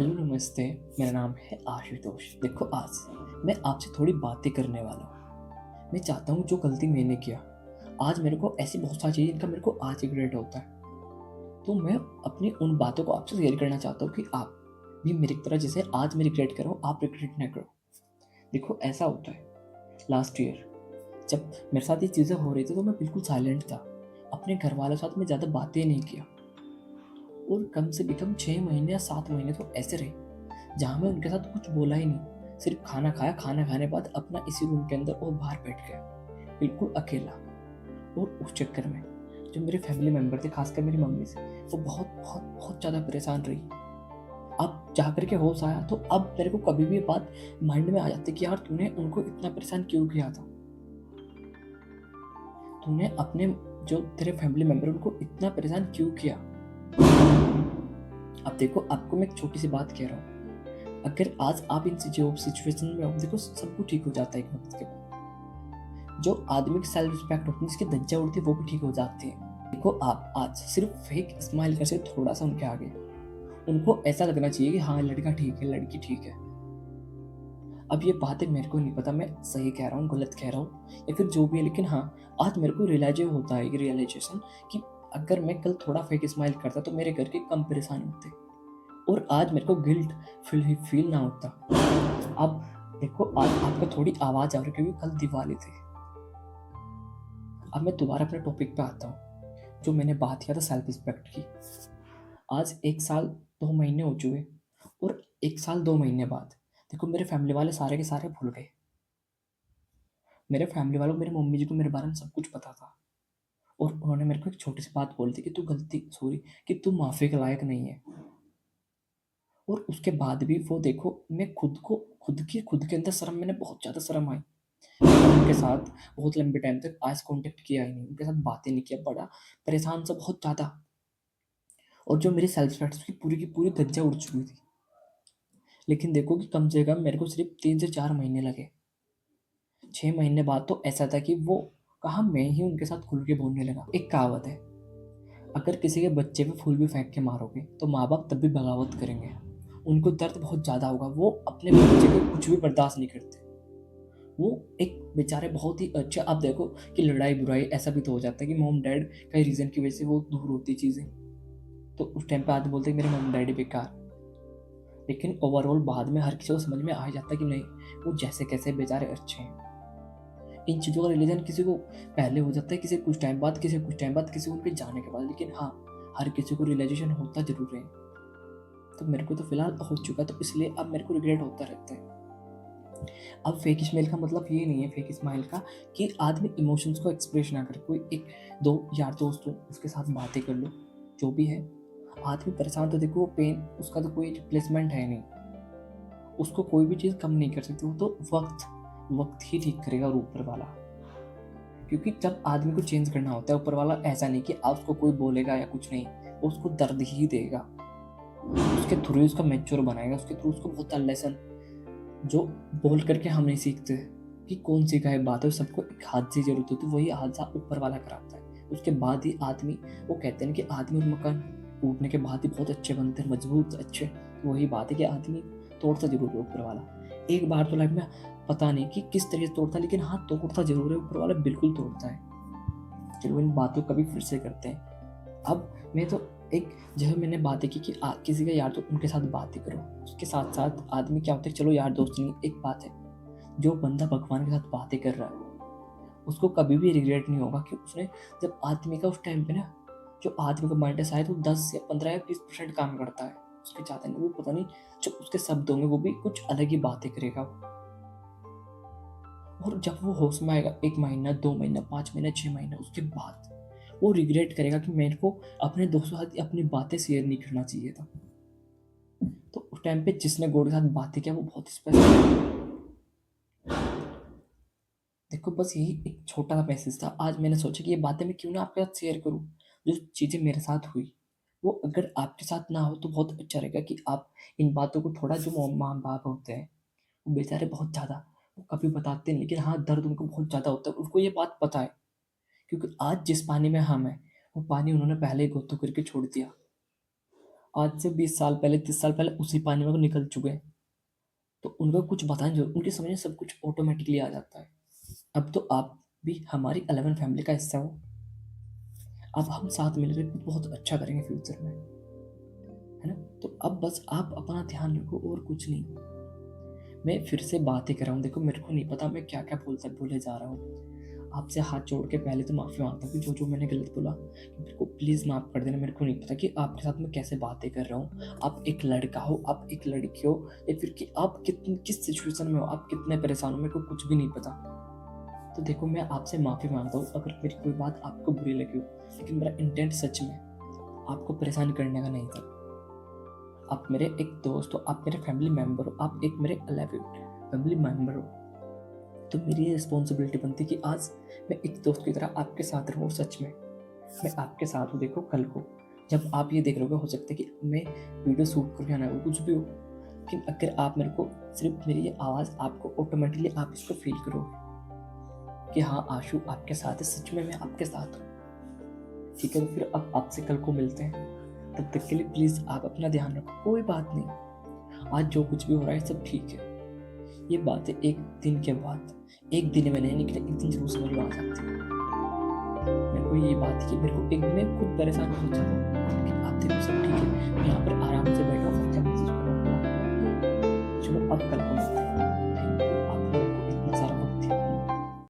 Hello नमस्ते। मेरा नाम है आशुतोष। देखो, आज मैं आपसे थोड़ी बातें करने वाला हूँ। मैं चाहता हूँ जो गलती मैंने किया, आज मेरे को ऐसी बहुत सारी चीज़ें जिनका मेरे को आज रिग्रेट होता है। तो मैं अपनी उन बातों को आपसे शेयर करना चाहता हूँ कि आप भी मेरी तरह जैसे आज मैं रिग्रेट कर रहा हूँ, आप रिग्रेट ना करो। देखो, ऐसा होता है, लास्ट ईयर जब मेरे साथ ये चीज़ें हो रही थी तो मैं बिल्कुल साइलेंट था। अपने घर वालों के साथ मैं ज़्यादा बातें नहीं किया और कम से कम 6 महीने या 7 महीने तो ऐसे रहे जहाँ मैं उनके साथ कुछ बोला ही नहीं। सिर्फ खाना खाया, खाना खाने के बाद अपना इसी रूम के अंदर और बाहर बैठ गया, बिल्कुल अकेला। और उस चक्कर में जो मेरे फैमिली मेंबर थे, खासकर मेरी मम्मी से, वो बहुत बहुत बहुत ज़्यादा परेशान रही। अब जा कर के होश आया तो अब मेरे को कभी भी ये बात माइंड में आ जाती कि यार तूने उनको इतना परेशान क्यों किया था। तूने अपने जो तेरे फैमिली मेंबर उनको इतना परेशान क्यों किया। अब देखो, आपको मैं एक छोटी सी बात कह रहा हूँ। अगर आज आप इन जो सिचुएशन में हो, देखो सब कुछ ठीक हो जाता है एक वक्त के बाद। जो आदमी की सेल्फ रिस्पेक्ट होती है, जिसकी धज्जियां उड़ती है, वो भी ठीक हो जाती है। देखो, आप आज सिर्फ फेक स्माइल कर सकते, थोड़ा सा उनके आगे उनको ऐसा लगना चाहिए कि हाँ लड़का ठीक है, लड़की ठीक है। अब ये बातें मेरे को नहीं पता मैं सही कह रहा हूँ, गलत कह रहा हूँ या फिर जो भी है, लेकिन हाँ, आज मेरे को रियलाइज होता है, रियलाइजेशन कि अगर मैं कल थोड़ा फेक स्माइल करता तो मेरे घर के कम परेशान होते और आज मेरे को गिल्ट फील ना होता। अब देखो, आज आपको थोड़ी आवाज आ रही है क्योंकि कल दिवाली थी। अब मैं दोबारा अपने टॉपिक पे आता हूँ, जो मैंने बात किया था सेल्फ रिस्पेक्ट की। आज 1 साल 2 महीने हो चुके और 1 साल 2 महीने बाद देखो, मेरे फैमिली वाले सारे के सारे भूल गए। मेरे फैमिली वालों, मेरी मम्मी जी को मेरे बारे में सब कुछ पता था और उन्होंने मेरे को एक छोटी सी बात बोली थी कि तू गलती सॉरी कि तू माफी के लायक नहीं है। और उसके बाद भी वो देखो, मैं खुद के अंदर शर्म, मैंने बहुत ज़्यादा शर्म आई। मैंने उनके साथ बहुत लंबे टाइम तक आइस कांटेक्ट किया ही नहीं, उनके साथ बातें नहीं किया, बड़ा परेशान सा बहुत ज़्यादा। और जो मेरी सेल्फ रिस्पेक्ट की पूरी धज्जियां उड़ चुकी थी। लेकिन देखो कि कम से कम मेरे को सिर्फ 3 से 4 महीने लगे। 6 महीने बाद तो ऐसा था कि वो कहा मैं ही उनके साथ खुल के बोलने लगा। एक कहावत है, अगर किसी के बच्चे पे फूल भी फेंक के मारोगे तो माँ बाप तब भी बगावत करेंगे। उनको दर्द बहुत ज़्यादा होगा, वो अपने बच्चे को कुछ भी बर्दाश्त नहीं करते। वो एक बेचारे बहुत ही अच्छे। आप देखो कि लड़ाई बुराई ऐसा भी तो हो जाता है कि मॉम डैड कई रीज़न की वजह से वो दूर होती चीज़ें, तो उस टाइम पे आदमी बोलते हैं मेरे मॉम डैडी बेकार। लेकिन ओवरऑल बाद में हर किसी को समझ में आ जाता है कि नहीं, वो जैसे कैसे बेचारे अच्छे हैं। इन चीज़ों का रिलीजन किसी को पहले हो जाता है, किसी कुछ टाइम बाद, किसी कुछ टाइम बाद, किसी उनके जाने के बाद, लेकिन हाँ, हर किसी को रियलाइजेशन होता जरूर है। तो मेरे को तो फिलहाल हो चुका, तो इसलिए अब मेरे को रिग्रेट होता रहता है। अब फेक स्माइल का मतलब ये नहीं है, फेक स्माइल का कि आदमी इमोशंस को एक्सप्रेस ना करे। कोई एक दो यार दोस्त हो, उसके साथ बातें कर लो, जो भी है। आदमी परेशान तो देखो, पेन उसका तो कोई रिप्लेसमेंट है नहीं, उसको कोई भी चीज़ कम नहीं कर सकती। वो तो वक्त वक्त ही ठीक करेगा, और ऊपर वाला। क्योंकि जब आदमी को चेंज करना होता है, ऊपर वाला ऐसा नहीं कि आप उसको कोई बोलेगा या कुछ नहीं, वो उसको दर्द ही देगा, उसके थ्रू उसका मैच्योर बनाएगा, उसके थ्रू उसको बहुत सारा लेसन जो बोल करके हम नहीं सीखते कि कौन सी का बात है। सबको एक हादसे की जरूरत होती है, वही हादसा ऊपर वाला कराता है। उसके बाद ही आदमी, वो कहते हैं कि आदमी और मकान टूटने के बाद ही बहुत अच्छे बनते हैं, मजबूत अच्छे। तो वही बात है कि आदमी तोड़ता जरूर है ऊपर वाला। एक बार तो लाइफ में, पता नहीं कि किस तरह से तोड़ता, लेकिन हाँ तोड़ता जरूर है ऊपर वाला, बिल्कुल तोड़ता है। चलो इन बातों का भी फिर से करते हैं। अब मैं तो एक, जो मैंने बातें की कि किसी का यार तो उनके साथ बातें करो, उसके साथ साथ आदमी क्या होता है, चलो यार दोस्त नहीं, एक बात है, जो बंदा भगवान के साथ बातें कर रहा है उसको कभी भी रिग्रेट नहीं होगा कि उसने, जब आदमी का उस टाइम पे ना, जो आदमी का माइंड है शायद वो 10 या 15 या 20% काम करता है, उसके ज़्यादा नहीं। वो पता नहीं, जो उसके शब्द होंगे वो भी कुछ अलग ही बातें करेगा। और जब वो होश में आएगा, 1 महीना 2 महीना 5 महीना 6 महीना उसके बाद, वो रिग्रेट करेगा कि मेरे को अपने दोस्तों के साथ अपनी बातें शेयर नहीं करना चाहिए था। तो उस टाइम पे जिसने गॉड के साथ बातें किया वो बहुत स्पेशल। देखो, बस यही एक छोटा सा मैसेज था। आज मैंने सोचा कि ये बातें मैं क्यों ना आपके साथ शेयर करूं, जो चीज़ें मेरे साथ हुई वो अगर आपके साथ ना हो तो बहुत अच्छा रहेगा कि आप इन बातों को थोड़ा, जो माँ बाप होते हैं वो बेचारे बहुत ज़्यादा, वो कभी बताते नहीं, लेकिन हाँ दर्द उनको बहुत ज़्यादा होता है, उनको ये बात पता है। क्योंकि आज जिस पानी में हम हैं वो पानी उन्होंने पहले ही गोतू करके छोड़ दिया। आज से 20 साल पहले, 30 साल पहले उसी पानी में वो निकल चुके हैं। तो उनको कुछ बताने जरूर, उनकी समझ में सब कुछ ऑटोमेटिकली आ जाता है। अब तो आप भी हमारी 11 फैमिली का हिस्सा हो। अब हम साथ मिलकर कुछ बहुत अच्छा करेंगे फ्यूचर में, है ना? तो अब बस आप अपना ध्यान रखो और कुछ नहीं। मैं फिर से बात ही कर रहा हूँ, देखो मेरे को नहीं पता मैं क्या क्या बोले जा रहा हूँ। आपसे हाथ जोड़ के पहले तो माफ़ी मांगता हूँ कि जो जो मैंने गलत बोला मेरे को प्लीज़ माफ़ कर देना। मेरे को नहीं पता कि आपके साथ मैं कैसे बातें कर रहा हूँ। आप एक लड़का हो, आप एक लड़की हो, या फिर कि आप किस सिचुएशन में हो, आप कितने परेशान हो, मेरे को कुछ भी नहीं पता। तो देखो मैं आपसे माफ़ी मांगता हूँ अगर मेरी कोई बात आपको बुरी लगी हो, लेकिन मेरा इंटेंट सच में आपको परेशान करने का नहीं था। आप मेरे एक दोस्त हो, आप मेरे फैमिली मेम्बर हो, आप एक मेरे अलाइव फैमिली मेम्बर हो। तो मेरी ये रिस्पॉन्सिबिलिटी बनती कि आज मैं एक दोस्त की तरह आपके साथ रहूँ। सच में मैं आपके साथ हूँ। देखो कल को जब आप ये देख रहे हो सकता है कि मैं वीडियो शूट करूँ या ना, वो कुछ भी हो, लेकिन अगर आप मेरे को सिर्फ मेरी ये आवाज़ आपको ऑटोमेटिकली आप इसको फील करोगे कि हाँ आशु आपके साथ है, सच में मैं आपके साथ हूँ। ठीक है, तो फिर अब आपसे कल को मिलते हैं। तब तक के लिए प्लीज़ आप अपना ध्यान रखो। कोई बात नहीं, आज जो कुछ भी हो रहा है सब ठीक है। ये बातें एक दिन के बाद, एक दिन में नहीं निकले, एक दिन जरूर समझ में आ जाती है। मेरे को ये बात की, मेरे को एक दिन में खुद परेशान हो जाता था।